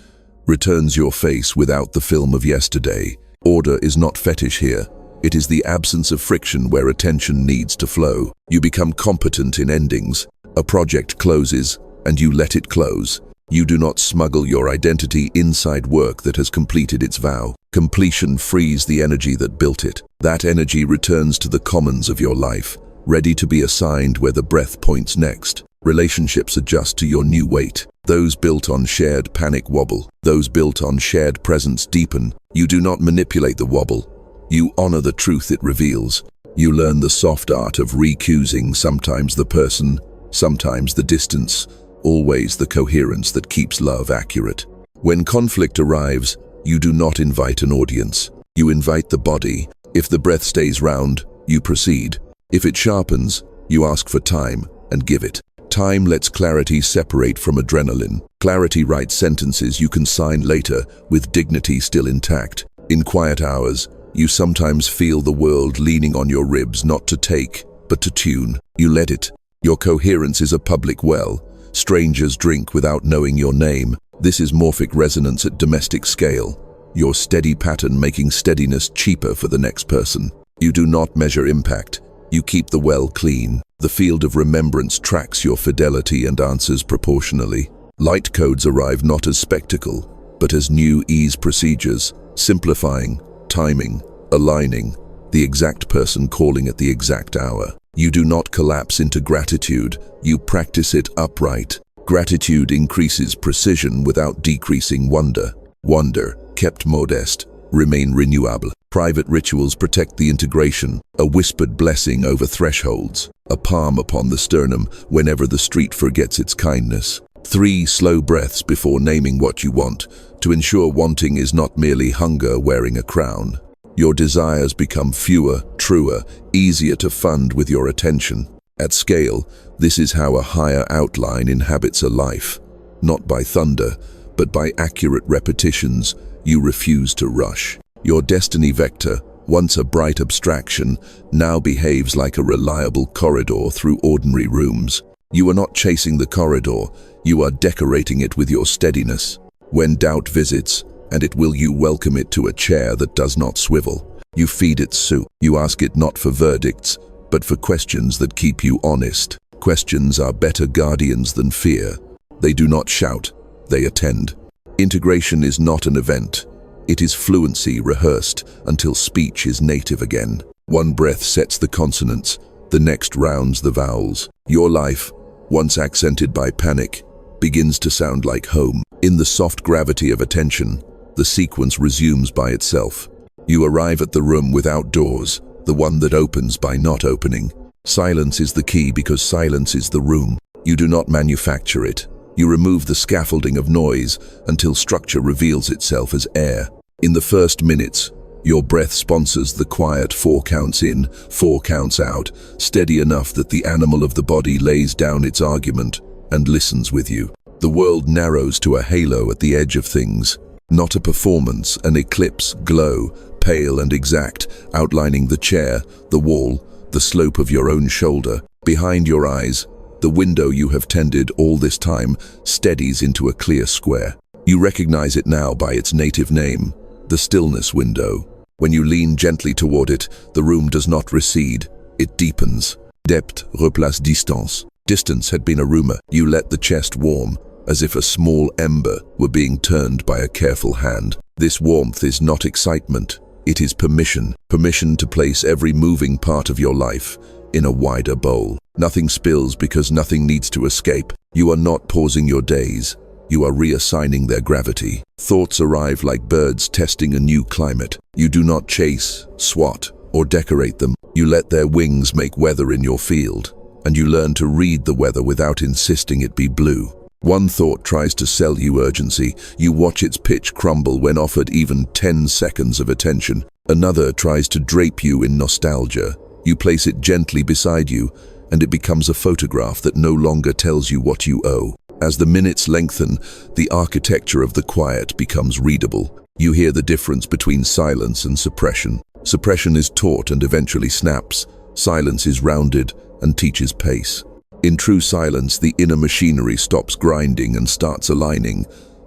returns your face without the film of yesterday. Order is not fetish here. It is the absence of friction where attention needs to flow. You become competent in endings. A project closes, and you let it close. You do not smuggle your identity inside work that has completed its vow. Completion frees the energy that built it. That energy returns to the commons of your life, ready to be assigned where the breath points next. Relationships adjust to your new weight. Those built on shared panic wobble. Those built on shared presence deepen. You do not manipulate the wobble. You honor the truth it reveals. You learn the soft art of recusing, sometimes the person, sometimes the distance, always the coherence that keeps love accurate. When conflict arrives, you do not invite an audience. You invite the body. If the breath stays round, you proceed. If it sharpens, you ask for time and give it. Time lets clarity separate from adrenaline. Clarity writes sentences you can sign later with dignity still intact. In quiet hours, you sometimes feel the world leaning on your ribs, not to take, but to tune. You let it. Your coherence is a public well. Strangers drink without knowing your name. This is morphic resonance at domestic scale. Your steady pattern making steadiness cheaper for the next person. You do not measure impact. You keep the well clean. The field of remembrance tracks your fidelity and answers proportionally. Light codes arrive not as spectacle, but as new ease procedures, simplifying, timing, aligning, the exact person calling at the exact hour. You do not collapse into gratitude, you practice it upright. Gratitude increases precision without decreasing wonder. Wonder, kept modest, remain renewable. Private rituals protect the integration, a whispered blessing over thresholds, a palm upon the sternum whenever the street forgets its kindness. 3 slow breaths before naming what you want, to ensure wanting is not merely hunger wearing a crown. Your desires become fewer, truer, easier to fund with your attention. At scale, this is how a higher outline inhabits a life. Not by thunder, but by accurate repetitions. You refuse to rush. Your destiny vector, once a bright abstraction, now behaves like a reliable corridor through ordinary rooms. You are not chasing the corridor, you are decorating it with your steadiness. When doubt visits, and it will, you welcome it to a chair that does not swivel. You feed it soup. You ask it not for verdicts, but for questions that keep you honest. Questions are better guardians than fear. They do not shout, they attend. Integration is not an event. It is fluency rehearsed until speech is native again. One breath sets the consonants, the next rounds the vowels. Your life, once accented by panic, begins to sound like home. In the soft gravity of attention, the sequence resumes by itself. You arrive at the room without doors, the one that opens by not opening. Silence is the key because silence is the room. You do not manufacture it. You remove the scaffolding of noise until structure reveals itself as air. In the first minutes, your breath sponsors the quiet 4 counts in, 4 counts out, steady enough that the animal of the body lays down its argument and listens with you. The world narrows to a halo at the edge of things, not a performance, an eclipse, glow, pale and exact, outlining the chair, the wall, the slope of your own shoulder. Behind your eyes, The window you have tended all this time steadies into a clear square. You recognize it now by its native name, the stillness window. When you lean gently toward it, the room does not recede, it deepens. Depth replace distance. Distance had been a rumor. You let the chest warm, as if a small ember were being turned by a careful hand. This warmth is not excitement, it is permission. Permission to place every moving part of your life in a wider bowl. Nothing spills because nothing needs to escape. You are not pausing your days, you are reassigning their gravity. Thoughts arrive like birds testing a new climate. You do not chase, swat, or decorate them. You let their wings make weather in your field, and you learn to read the weather without insisting it be blue. One thought tries to sell you urgency. You watch its pitch crumble when offered even 10 seconds of attention. Another tries to drape you in nostalgia. You place it gently beside you, and it becomes a photograph that no longer tells you what you owe. As the minutes lengthen, the architecture of the quiet becomes readable. You hear the difference between silence and suppression. Suppression is taut and eventually snaps. Silence is rounded and teaches pace. In true silence, the inner machinery stops grinding and starts aligning.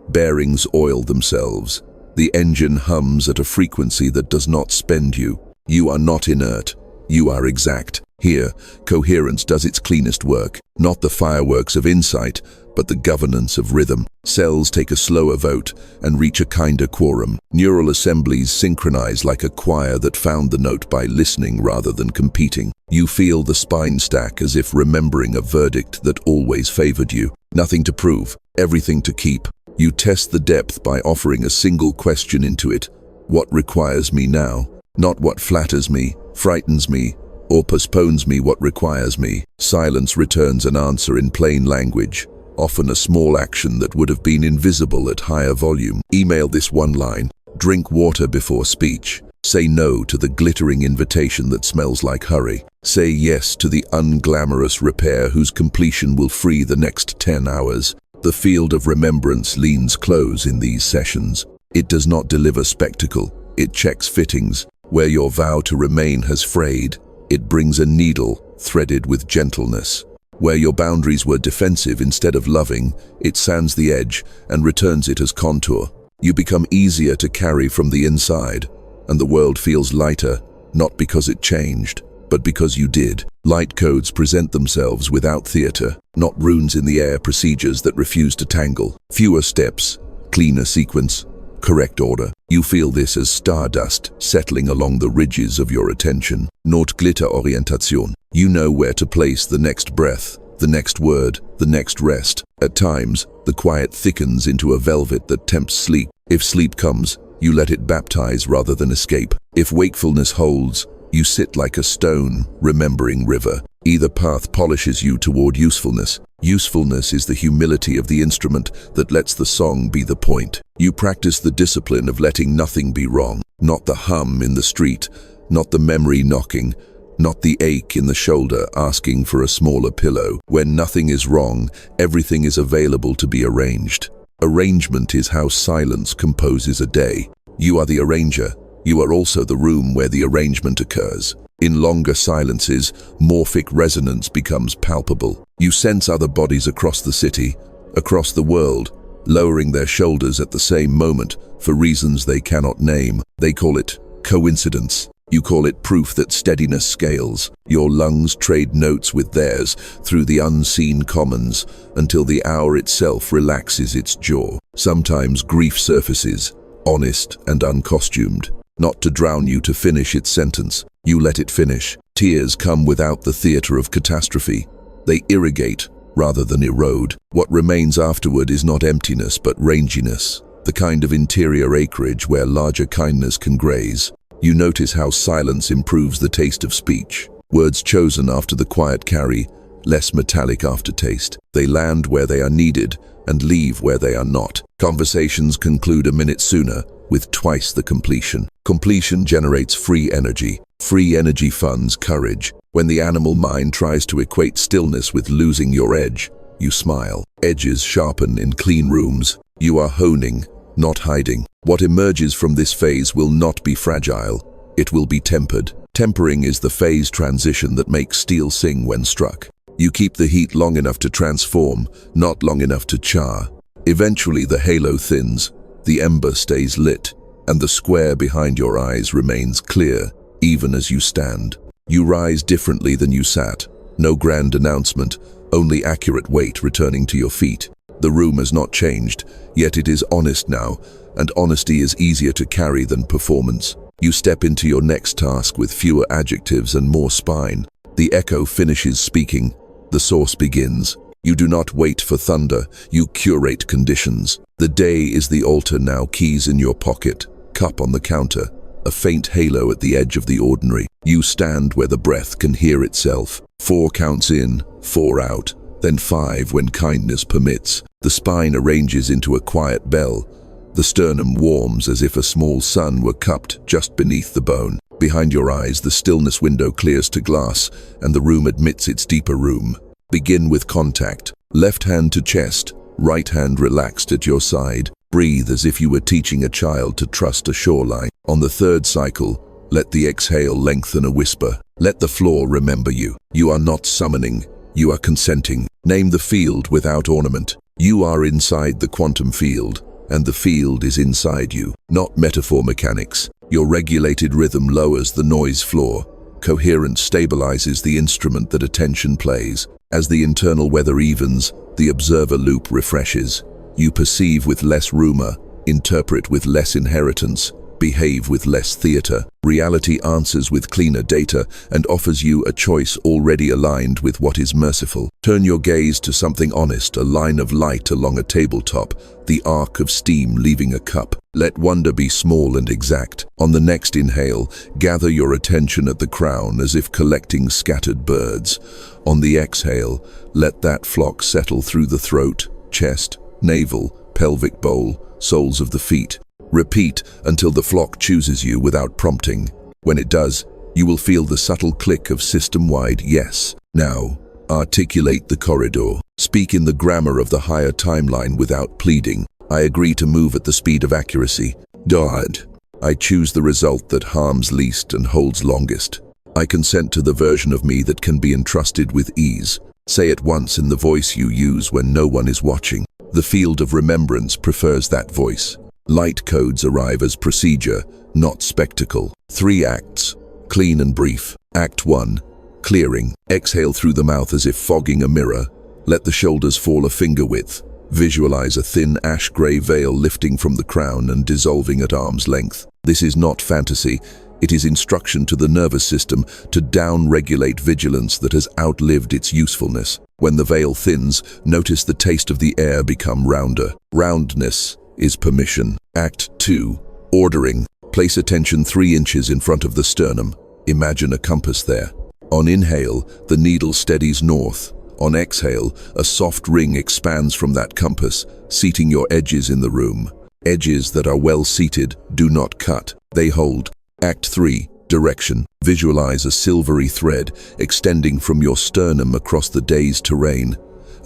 Bearings oil themselves. The engine hums at a frequency that does not spend you. You are not inert. You are exact. Here, coherence does its cleanest work, not the fireworks of insight, but the governance of rhythm. Cells take a slower vote and reach a kinder quorum. Neural assemblies synchronize like a choir that found the note by listening rather than competing. You feel the spine stack as if remembering a verdict that always favored you. Nothing to prove, everything to keep. You test the depth by offering a single question into it. What requires me now? Not what flatters me, frightens me, or postpones me. What requires me. Silence returns an answer in plain language, often a small action that would have been invisible at higher volume. Email this one line. Drink water before speech. Say no to the glittering invitation that smells like hurry. Say yes to the unglamorous repair whose completion will free the next 10 hours. The field of remembrance leans close in these sessions. It does not deliver spectacle, it checks fittings. Where your vow to remain has frayed, it brings a needle threaded with gentleness. Where your boundaries were defensive instead of loving, it sands the edge and returns it as contour. You become easier to carry from the inside, and the world feels lighter, not because it changed, but because you did. Light codes present themselves without theater, not runes in the air, procedures that refuse to tangle. Fewer steps, cleaner sequence, correct order. You feel this as stardust settling along the ridges of your attention. Not glitter orientation. You know where to place the next breath, the next word, the next rest. At times, the quiet thickens into a velvet that tempts sleep. If sleep comes, you let it baptize rather than escape. If wakefulness holds, you sit like a stone, remembering river. Either path polishes you toward usefulness. Usefulness is the humility of the instrument that lets the song be the point. You practice the discipline of letting nothing be wrong. Not the hum in the street, not the memory knocking, not the ache in the shoulder asking for a smaller pillow. When nothing is wrong, everything is available to be arranged. Arrangement is how silence composes a day. You are the arranger. You are also the room where the arrangement occurs. In longer silences, morphic resonance becomes palpable. You sense other bodies across the city, across the world, lowering their shoulders at the same moment for reasons they cannot name. They call it coincidence. You call it proof that steadiness scales. Your lungs trade notes with theirs through the unseen commons until the hour itself relaxes its jaw. Sometimes grief surfaces, honest and uncostumed, not to drown you to finish its sentence. You let it finish. Tears come without the theater of catastrophe. They irrigate rather than erode. What remains afterward is not emptiness but ranginess, the kind of interior acreage where larger kindness can graze. You notice how silence improves the taste of speech. Words chosen after the quiet carry less metallic aftertaste. They land where they are needed and leave where they are not. Conversations conclude a minute sooner, with twice the completion. Completion generates free energy. Free energy funds courage. When the animal mind tries to equate stillness with losing your edge, you smile. Edges sharpen in clean rooms. You are honing, not hiding. What emerges from this phase will not be fragile. It will be tempered. Tempering is the phase transition that makes steel sing when struck. You keep the heat long enough to transform, not long enough to char. Eventually the halo thins, the ember stays lit, and the square behind your eyes remains clear, even as you stand. You rise differently than you sat. No grand announcement, only accurate weight returning to your feet. The room has not changed, yet it is honest now, and honesty is easier to carry than performance. You step into your next task with fewer adjectives and more spine. The echo finishes speaking. The source begins. You do not wait for thunder, you curate conditions. The day is the altar now, keys in your pocket, cup on the counter, a faint halo at the edge of the ordinary. You stand where the breath can hear itself. 4 counts in, 4 out, then 5 when kindness permits. The spine arranges into a quiet bell. The sternum warms as if a small sun were cupped just beneath the bone. Behind your eyes, the stillness window clears to glass, and the room admits its deeper room. Begin with contact. Left hand to chest, right hand relaxed at your side. Breathe as if you were teaching a child to trust a shoreline. On the 3rd cycle, let the exhale lengthen a whisper. Let the floor remember you. You are not summoning, you are consenting. Name the field without ornament. You are inside the quantum field, and the field is inside you. Not metaphor mechanics. Your regulated rhythm lowers the noise floor. Coherence stabilizes the instrument that attention plays. As the internal weather evens, the observer loop refreshes. You perceive with less rumor, interpret with less inheritance, behave with less theater. Reality answers with cleaner data and offers you a choice already aligned with what is merciful. Turn your gaze to something honest, a line of light along a tabletop, the arc of steam leaving a cup. Let wonder be small and exact. On the next inhale, gather your attention at the crown as if collecting scattered birds. On the exhale, let that flock settle through the throat, chest, navel, pelvic bowl, soles of the feet. Repeat until the flock chooses you without prompting. When it does, you will feel the subtle click of system-wide yes. Now, articulate the corridor. Speak in the grammar of the higher timeline without pleading. I agree to move at the speed of accuracy. God. I choose the result that harms least and holds longest. I consent to the version of me that can be entrusted with ease. Say it once in the voice you use when no one is watching. The field of remembrance prefers that voice. Light codes arrive as procedure, not spectacle. 3 acts, clean and brief. Act 1, clearing. Exhale through the mouth as if fogging a mirror. Let the shoulders fall a finger width. Visualize a thin ash-gray veil lifting from the crown and dissolving at arm's length. This is not fantasy. It is instruction to the nervous system to down-regulate vigilance that has outlived its usefulness. When the veil thins, notice the taste of the air become rounder. Roundness is permission. Act 2, ordering. Place attention 3 inches in front of the sternum. Imagine a compass there. On inhale, the needle steadies north. On exhale, a soft ring expands from that compass, seating your edges in the room. Edges that are well seated do not cut, they hold. Act 3, direction. Visualize a silvery thread extending from your sternum across the day's terrain,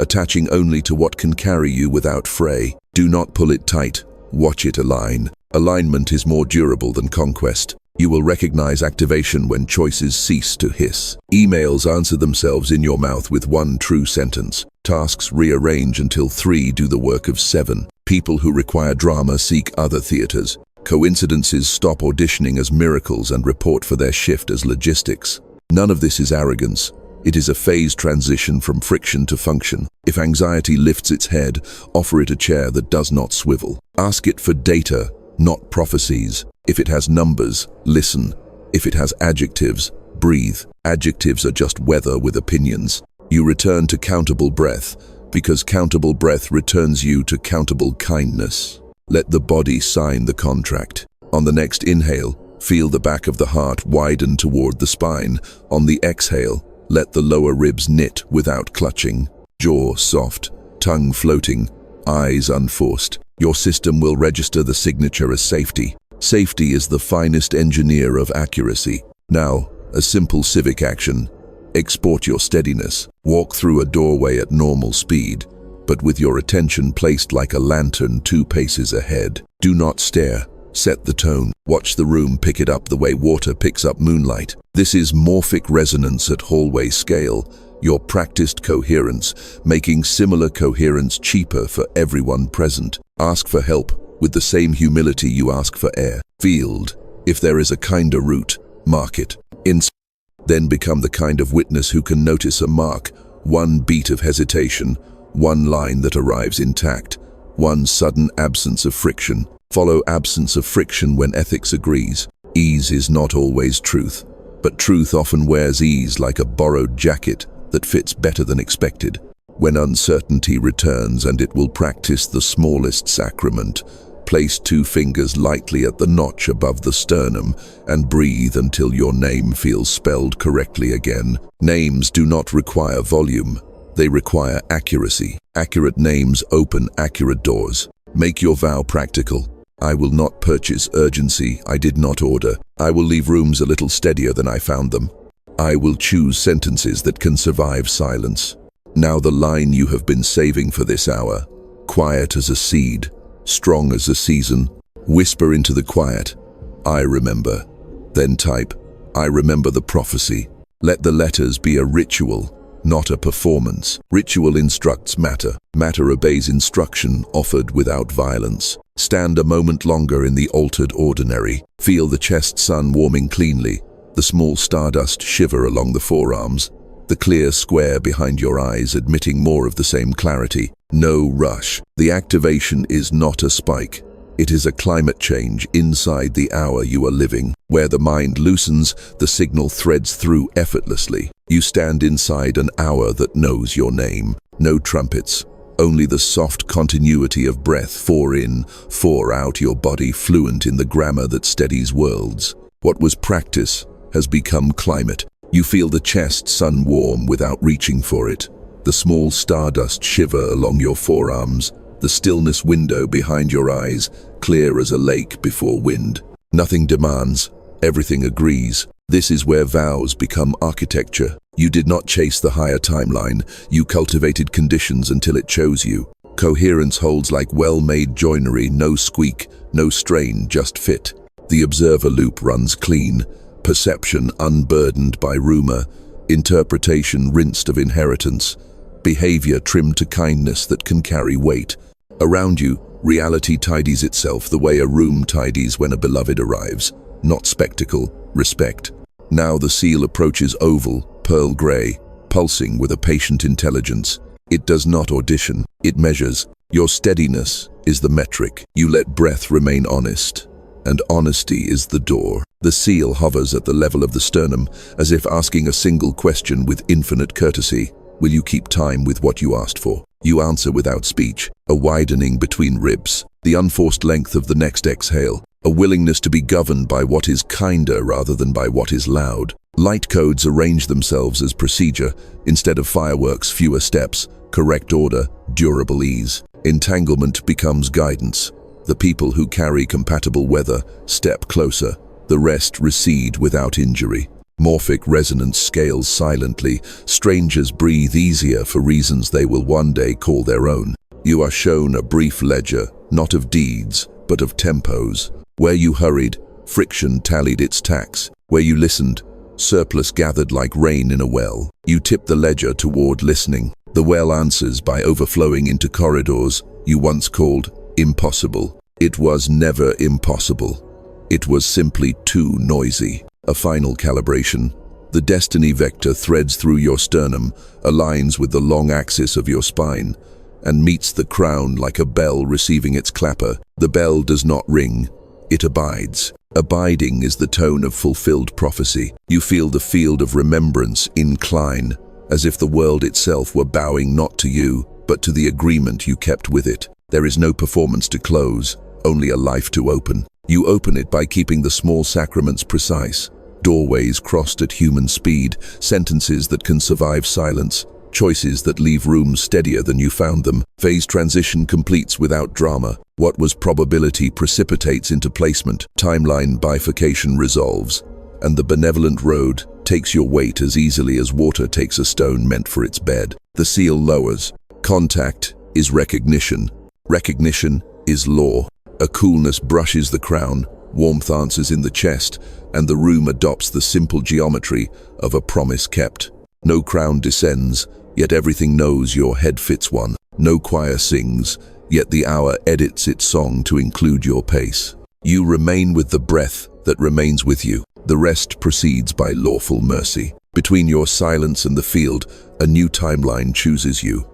attaching only to what can carry you without fray. Do not pull it tight, watch it align. Alignment is more durable than conquest. You will recognize activation when choices cease to hiss. Emails answer themselves in your mouth with 1 true sentence. Tasks rearrange until 3 do the work of 7. People who require drama seek other theaters. Coincidences stop auditioning as miracles and report for their shift as logistics. None of this is arrogance. It is a phased transition from friction to function. If anxiety lifts its head, offer it a chair that does not swivel. Ask it for data, not prophecies. If it has numbers, listen. If it has adjectives, breathe. Adjectives are just weather with opinions. You return to countable breath, because countable breath returns you to countable kindness. Let the body sign the contract. On the next inhale, feel the back of the heart widen toward the spine. On the exhale, let the lower ribs knit without clutching. Jaw soft, tongue floating, eyes unforced. Your system will register the signature as safety. Safety is the finest engineer of accuracy. Now, a simple civic action. Export your steadiness. Walk through a doorway at normal speed, but with your attention placed like a lantern 2 paces ahead. Do not stare. Set the tone. Watch the room pick it up the way water picks up moonlight. This is morphic resonance at hallway scale. Your practiced coherence, making similar coherence cheaper for everyone present. Ask for help with the same humility you ask for air. Field, if there is a kinder route, mark it. Then become the kind of witness who can notice a mark, one beat of hesitation, one line that arrives intact, one sudden absence of friction. Follow absence of friction when ethics agrees. Ease is not always truth, but truth often wears ease like a borrowed jacket that fits better than expected. When uncertainty returns, and it will practice the smallest sacrament, place 2 fingers lightly at the notch above the sternum and breathe until your name feels spelled correctly again. Names do not require volume, they require accuracy. Accurate names open accurate doors. Make your vow practical. I will not purchase urgency I did not order. I will leave rooms a little steadier than I found them. I will choose sentences that can survive silence. Now the line you have been saving for this hour. Quiet as a seed, strong as a season. Whisper into the quiet, I remember. Then type, I remember the prophecy. Let the letters be a ritual, not a performance. Ritual instructs matter. Matter obeys instruction offered without violence. Stand a moment longer in the altered ordinary. Feel the chest sun warming cleanly, the small stardust shiver along the forearms, the clear square behind your eyes admitting more of the same clarity. No rush. The activation is not a spike. It is a climate change inside the hour you are living. Where the mind loosens, the signal threads through effortlessly. You stand inside an hour that knows your name. No trumpets, only the soft continuity of breath, 4 in, 4 out, your body fluent in the grammar that steadies worlds. What was practice has become climate. You feel the chest sun warm without reaching for it. The small stardust shiver along your forearms. The stillness window behind your eyes, clear as a lake before wind. Nothing demands, everything agrees. This is where vows become architecture. You did not chase the higher timeline, you cultivated conditions until it chose you. Coherence holds like well-made joinery, no squeak, no strain, just fit. The observer loop runs clean, perception unburdened by rumor, interpretation rinsed of inheritance, behavior trimmed to kindness that can carry weight. Around you, reality tidies itself the way a room tidies when a beloved arrives. Not spectacle, respect. Now the seal approaches oval, pearl gray, pulsing with a patient intelligence. It does not audition, it measures. Your steadiness is the metric. You let breath remain honest, and honesty is the door. The seal hovers at the level of the sternum, as if asking a single question with infinite courtesy. Will you keep time with what you asked for? You answer without speech, a widening between ribs, the unforced length of the next exhale, a willingness to be governed by what is kinder rather than by what is loud. Light codes arrange themselves as procedure, instead of fireworks, fewer steps, correct order, durable ease. Entanglement becomes guidance. The people who carry compatible weather step closer, the rest recede without injury. Morphic resonance scales silently. Strangers breathe easier for reasons they will one day call their own. You are shown a brief ledger, not of deeds, but of tempos. Where you hurried, friction tallied its tax. Where you listened, surplus gathered like rain in a well. You tip the ledger toward listening. The well answers by overflowing into corridors you once called impossible. It was never impossible. It was simply too noisy. A final calibration. The destiny vector threads through your sternum, aligns with the long axis of your spine, and meets the crown like a bell receiving its clapper. The bell does not ring, it abides. Abiding is the tone of fulfilled prophecy. You feel the field of remembrance incline, as if the world itself were bowing not to you, but to the agreement you kept with it. There is no performance to close, only a life to open. You open it by keeping the small sacraments precise. Doorways crossed at human speed, sentences that can survive silence, choices that leave rooms steadier than you found them. Phase transition completes without drama. What was probability precipitates into placement. Timeline bifurcation resolves, and the benevolent road takes your weight as easily as water takes a stone meant for its bed. The seal lowers. Contact is recognition. Recognition is law. A coolness brushes the crown, warmth answers in the chest, and the room adopts the simple geometry of a promise kept. No crown descends, yet everything knows your head fits one. No choir sings, yet the hour edits its song to include your pace. You remain with the breath that remains with you. The rest proceeds by lawful mercy. Between your silence and the field, a new timeline chooses you.